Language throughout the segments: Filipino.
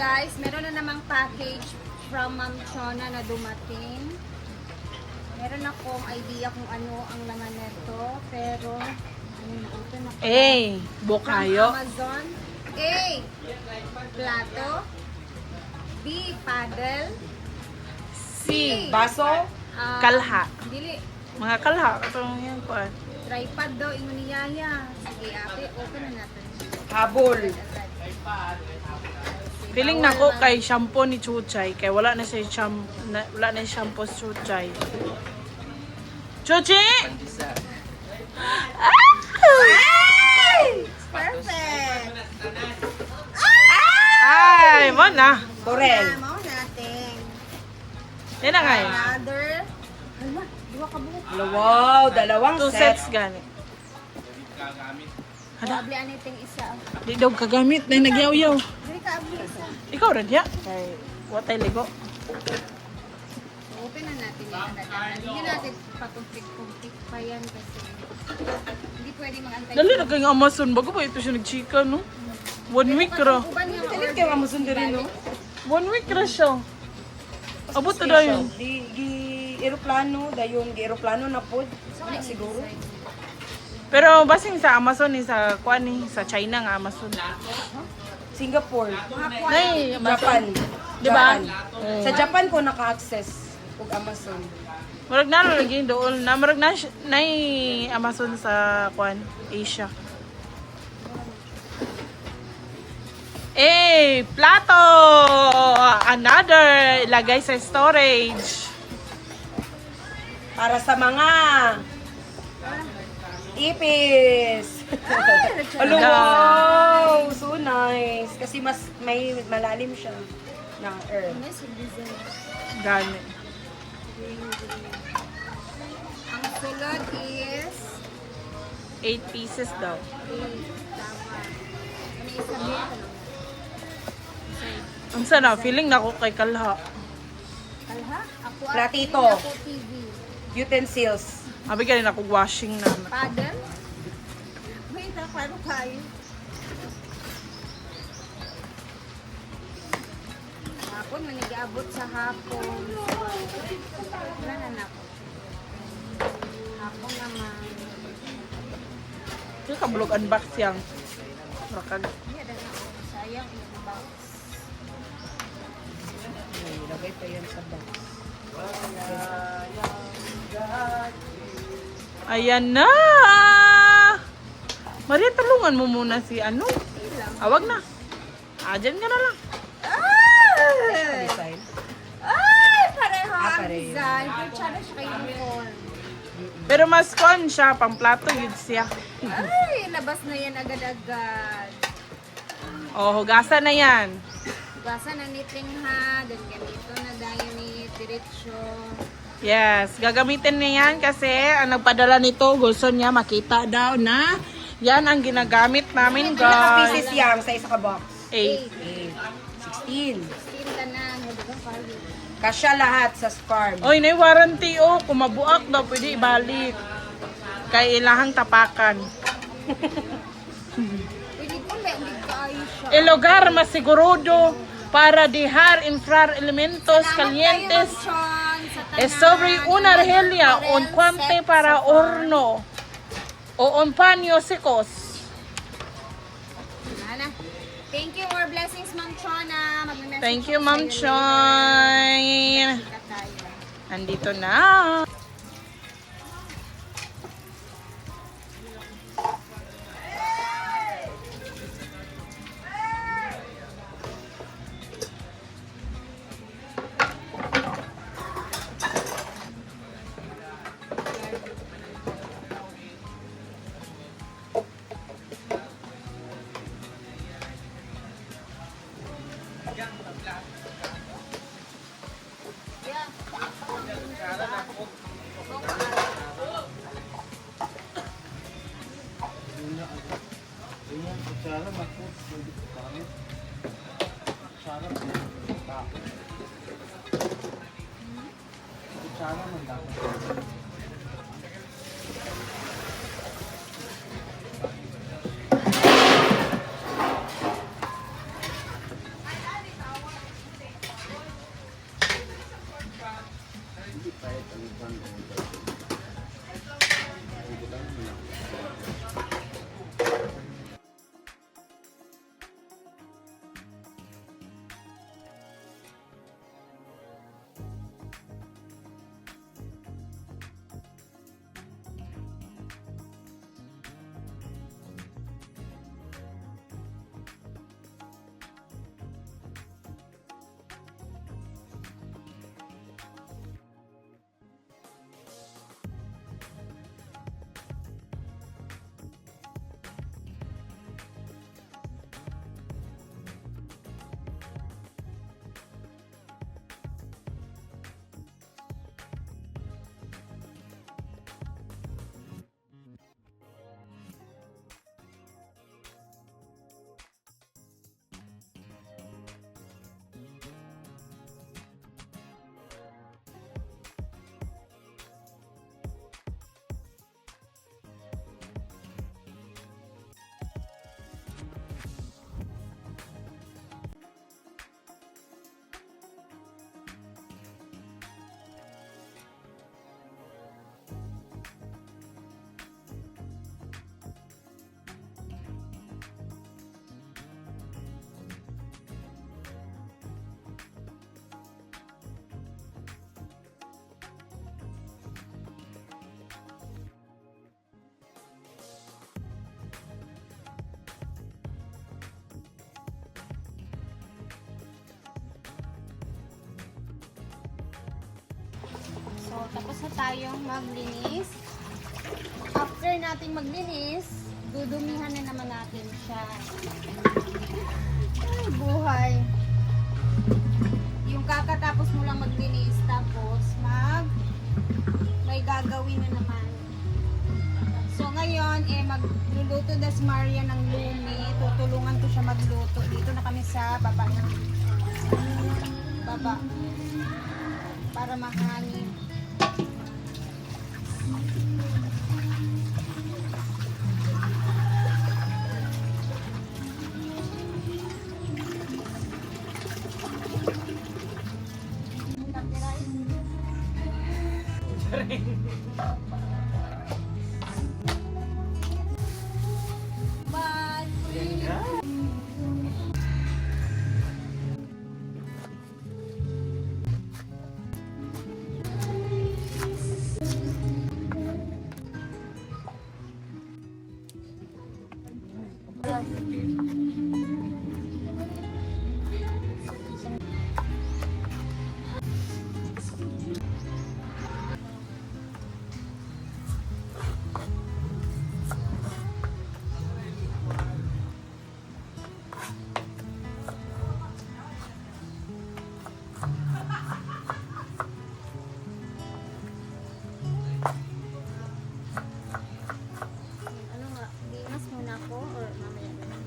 guys, meron na namang package from Ma'am Chona na dumating. Meron akong idea kung ano ang laman nito, pero ano na-open ako. Bukayo. From Amazon. A. Plato. B. Paddle. C. Baso? Kalha. Dili. Mga kalha. Katong yan po. Tripod daw, ingon ni Yaya. Sige, ate, open na natin. Habol. Feeling na ko kay shampoo ni Chuchay. Kay wala na siya wala na siya shampoo si Chuchay. Chuchi! Perfect! Ay, mo na. Corel. Mao natin. Yan na nga. Another. Hala, duha ka buhok. Wow, dalawang 2 set. sets gani. Abli aniting isa. Di daw kagamit na nagyaw-yaw. Dili ka abli isa. Ikaw rin ya. Kay watay ligo. Open na natin yan. Hindi natin patumpik-tumpik pa yan kasi hindi pwede mag-antay. Dali na kayong Amazon. Bago pa ito siya nag-chika, no? 1 week ra. Uban yung Talit kayo Amazon din, no? 1 week ra siya. Abot na dayon. Di aeroplano, dayong aeroplano na pod. Siguro. Pero basing sa Amazon ni sa kuan ni sa China nga Amazon. Singapore. Nay, Japan. Di ba? Japan. Sa Japan ko naka-access og Amazon. Murag na lagi doon. Na murag na nay Amazon sa kuan Asia. Plato! Another ilagay sa storage. Para sa mga ipis. Hello, wow! So nice. Kasi mas may malalim siya na earth. Gani. Ang sulod is 8 pieces daw. tama. Ano isa ba? Ang sana, feeling na ako kay Kalha. Kalha? Ako Platito. Ako TV. Utensils. Abi ka rin ako washing na. Paddle? Wait, paano kayo? Hapon, manigaabot sa hapon. Wala na na ako. Hapon naman. Ito ka blog unbox yang. Rakag. Hindi, na ako. Sayang yung box. Ay, lagay pa yan sa box. Ayan na! Maria, tulungan mo muna si ano? Awag na. Dyan ka na lang. Ay! Design. Ay! Pareho ang pareho. design. Pero tsara siya kay uniform. Pero mas kon siya, pang plato yun siya. Ay! Labas na yan agad-agad. Oh, hugasan na yan. Basa na niting ha. Then ganito na dahil ni Diretso. Yes, gagamitin niya yan kasi ang nagpadala nito, gusto niya makita daw na yan ang ginagamit namin, Ilang guys. pieces yan sa isa ka box? 8. 16. Steam ka na. Huwag kayo. Kasya lahat sa farm. Oy, may warranty oh. Kung mabuak daw, pwede ibalik. Kay ilahang tapakan. Pwede ko lang. Hindi kayo siya. El lugar más seguro para dejar entrar elementos calientes es sobre una argelia, un guante para horno o un paño secos. Ana. Thank you. More blessings, Ma'am Chona. Mag-message Thank you, ako Ma'am sa'yo. Choy. Kita tayo. Nandito na. tapos na tayong maglinis. After nating maglinis, dudumihan na naman natin siya. Ay, buhay. Yung kakatapos mo lang maglinis, tapos may gagawin na naman. So ngayon, magluluto na si Maria ng lumi. Tutulungan ko siya magluto. Dito na kami sa baba ng baba. Para mahangin. Ano nga, dinas muna ako or mamaya na lang?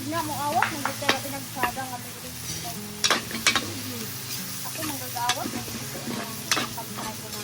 na mo awat nang dito na pinagsada nga dito. Ako manggagawat ng pagkain ko na.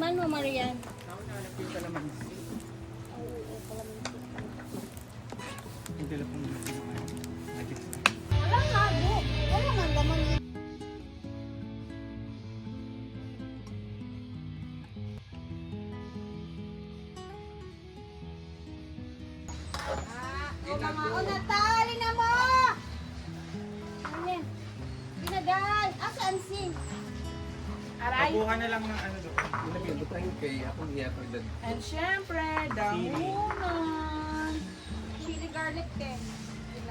Tikman mo, Marian. Yung kalamansi. Yung telepono na pinakain. Magic. Wala nga, bro. Wala nga laman. O mga natali na mo! Ano yan? Pinagal! Asan si? Aray. Pabuhan na lang ng ano doon. Ilagay ko tayo kay ako iyatag lang. And syempre, damunan. Chili garlic ke.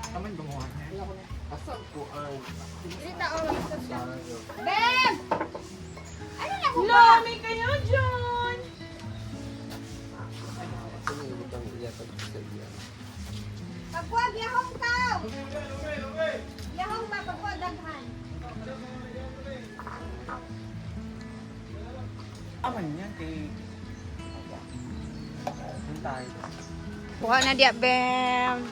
Taman gumawa niya. Asal ko ang... Dito, Bem! Ano na ko ba? Lami kayo dyan! Pagwag, yahong ka! Yahong ba, pagwag, daghan. Aman yan kay... Doon tayo. Kuha na dia, Bem.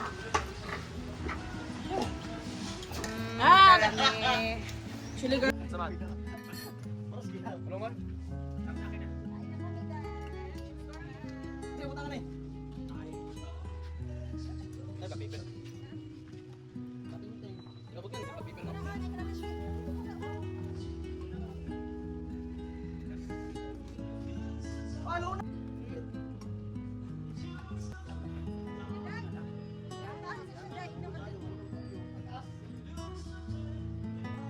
Dami. Chili garlic.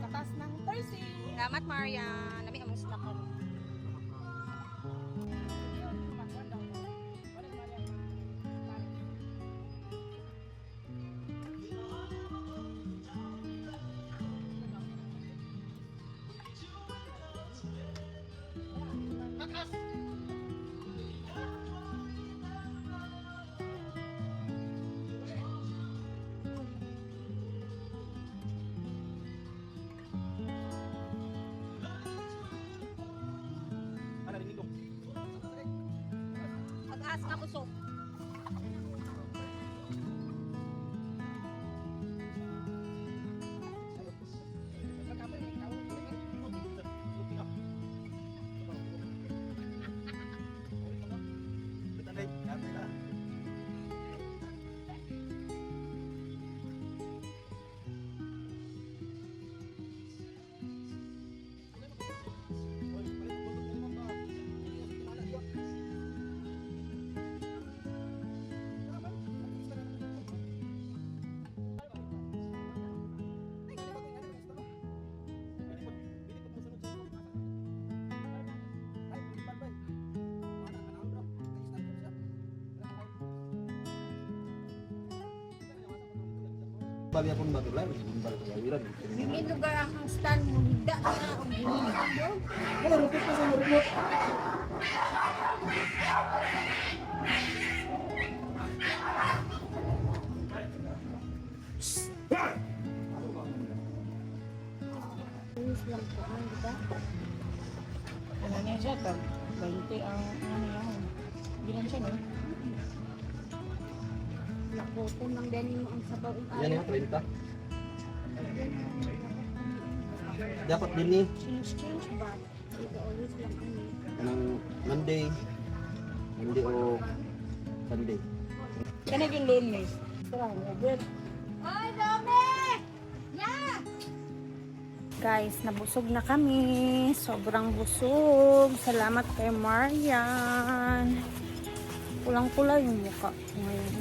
Katas ng Thursday. Salamat, Maria. Nami among snack ko. Pag-as ka kusog. Babi akong matulay, bundal ko yawiran. Yung lugar ang stand mo, higda na ang buhay. Ano rupot ka sa remote? Ano niya siya? 20 ang ano yan. Bilan siya, no? Nakupo ng denim ang sabaw. Yan ya, 30. Dapat din ni Change ba? Ito always lang ano. ng Monday o Sunday. Kanag yung lunes. Ay, dami! Yeah! Guys, nabusog na kami. Sobrang busog. Salamat kay Marian. Pulang-pula yung mukha ko ngayon.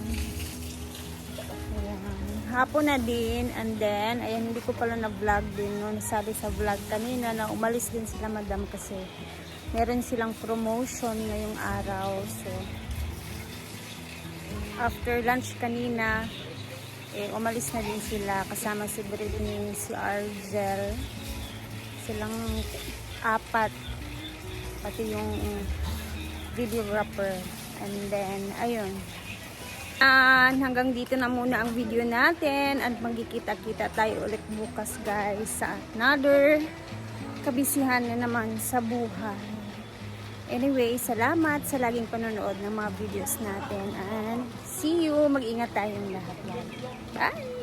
Ayan. Hapon na din. And then, ayan, hindi ko pala na-vlog din. No? Nasabi sa vlog kanina na umalis din sila madam kasi meron silang promotion ngayong araw. So, after lunch kanina, umalis na din sila kasama si Britney, si Argel, silang apat, pati yung videographer. And then, ayun. Hanggang dito na muna ang video natin at magkikita-kita tayo ulit bukas guys sa another kabisihan na naman sa buhay. Anyway, salamat sa laging panonood ng mga videos natin and see you. Mag-ingat tayong lahat. Bye!